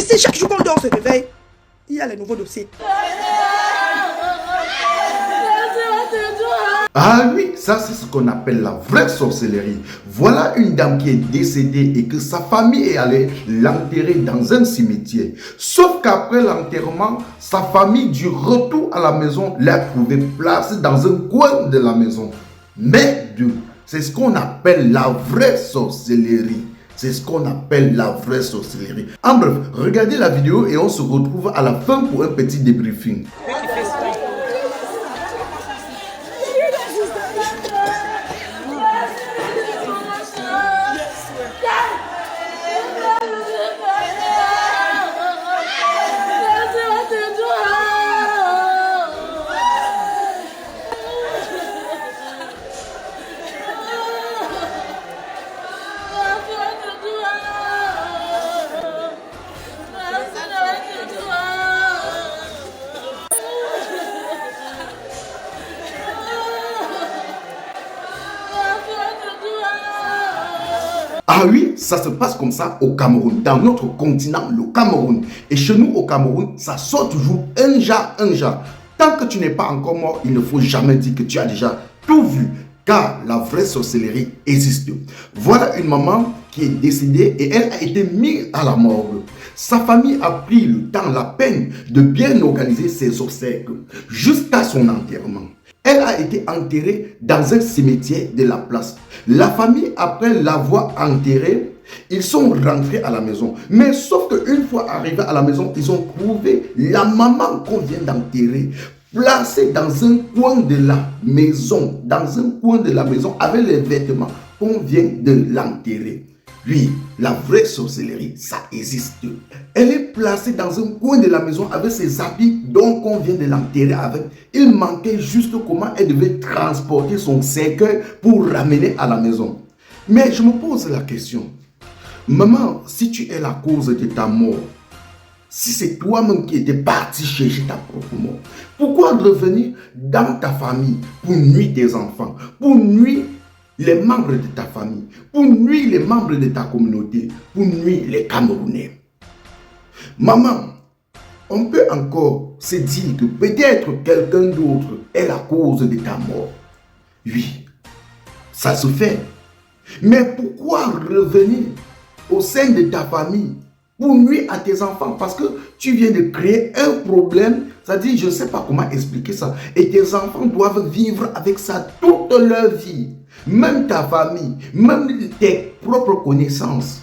Ici, chaque jour qu'on dort, on se réveille, il y a les nouveaux dossiers. Ah oui, ça c'est ce qu'on appelle la vraie sorcellerie. Voilà une dame qui est décédée et que sa famille est allée l'enterrer dans un cimetière. Sauf qu'après l'enterrement, sa famille du retour à la maison l'a trouvé placée dans un coin de la maison. Mais c'est ce qu'on appelle la vraie sorcellerie. C'est ce qu'on appelle la vraie sorcellerie. En bref, regardez la vidéo et on se retrouve à la fin pour un petit débriefing. Ah oui, ça se passe comme ça au Cameroun, dans notre continent, le Cameroun. Et chez nous au Cameroun, ça sort toujours un jar. Tant que tu n'es pas encore mort, il ne faut jamais dire que tu as déjà tout vu, car la vraie sorcellerie existe. Voilà une maman qui est décédée et elle a été mise à la morgue. Sa famille a pris le temps, la peine de bien organiser ses obsèques jusqu'à son enterrement. Elle a été enterrée dans un cimetière de la place. La famille, après l'avoir enterrée, ils sont rentrés à la maison. Mais sauf qu'une fois arrivés à la maison, ils ont trouvé la maman qu'on vient d'enterrer placée dans un coin de la maison. Dans un coin de la maison avec les vêtements qu'on vient de l'enterrer. Oui, la vraie sorcellerie, ça existe. Elle est placée dans un coin de la maison avec ses habits dont on vient de l'enterrer avec. Il manquait juste comment elle devait transporter son cercueil pour ramener à la maison. Mais je me pose la question. Maman, si tu es la cause de ta mort, si c'est toi-même qui étais parti chercher ta propre mort, pourquoi revenir dans ta famille pour nuire tes enfants, pour nuire les membres de ta famille, pour nuire les membres de ta communauté, pour nuire les Camerounais? Maman, on peut encore se dire que peut-être quelqu'un d'autre est la cause de ta mort. Oui, ça se fait. Mais pourquoi revenir au sein de ta famille pour nuire à tes enfants? Parce que tu viens de créer un problème. C'est-à-dire, je ne sais pas comment expliquer ça. Et tes enfants doivent vivre avec ça toute leur vie. Même ta famille, même tes propres connaissances.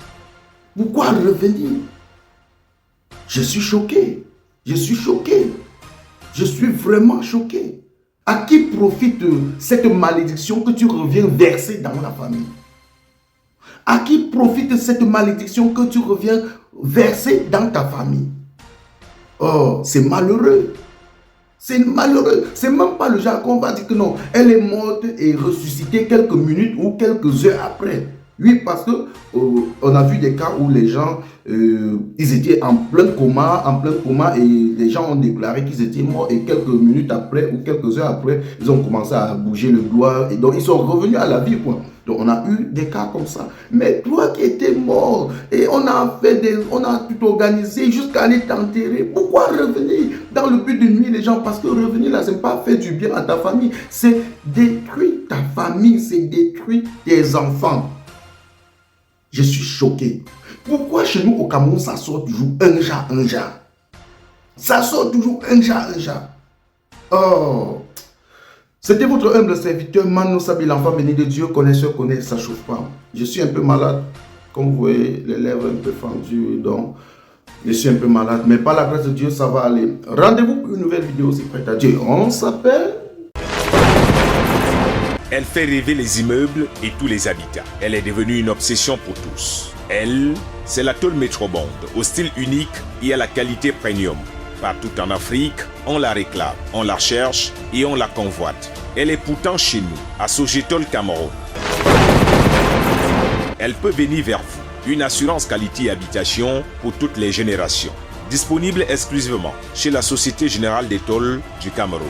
Pourquoi revenir? Je suis choqué. Je suis choqué. Je suis vraiment choqué. À qui profite cette malédiction que tu reviens verser dans la famille? À qui profite cette malédiction que tu reviens verser dans ta famille? Oh, c'est malheureux. C'est malheureux. C'est même pas le genre qu'on va dire que non, elle est morte et ressuscitée quelques minutes ou quelques heures après. Oui, parce que on a vu des cas où les gens, ils étaient en plein coma et les gens ont déclaré qu'ils étaient morts et quelques minutes après ou quelques heures après, ils ont commencé à bouger le doigt et donc ils sont revenus à la vie, quoi. Donc on a eu des cas comme ça. Mais toi qui étais mort et on a tout organisé jusqu'à aller t'enterrer, pourquoi revenir dans le but de nuire les gens? Parce que revenir là, c'est pas faire du bien à ta famille, c'est détruire ta famille, c'est détruire tes enfants. Je suis choqué. Pourquoi chez nous au Cameroun, ça sort toujours un jar? Ça sort toujours un jar. Oh. C'était votre humble serviteur, Mano Sabi, l'enfant béni de Dieu, connaisseur, connaît, ça chauffe pas. Je suis un peu malade, comme vous voyez, les lèvres un peu fendues, donc je suis un peu malade, mais par la grâce de Dieu, ça va aller. Rendez-vous pour une nouvelle vidéo, c'est prêt à Dieu. On s'appelle... Elle fait rêver les immeubles et tous les habitats. Elle est devenue une obsession pour tous. Elle, c'est la tôle Metrobond, au style unique et à la qualité premium. Partout en Afrique, on la réclame, on la cherche et on la convoite. Elle est pourtant chez nous, à Sogetol, Cameroun. Elle peut venir vers vous. Une assurance qualité habitation pour toutes les générations. Disponible exclusivement chez la Société Générale des Tôles du Cameroun.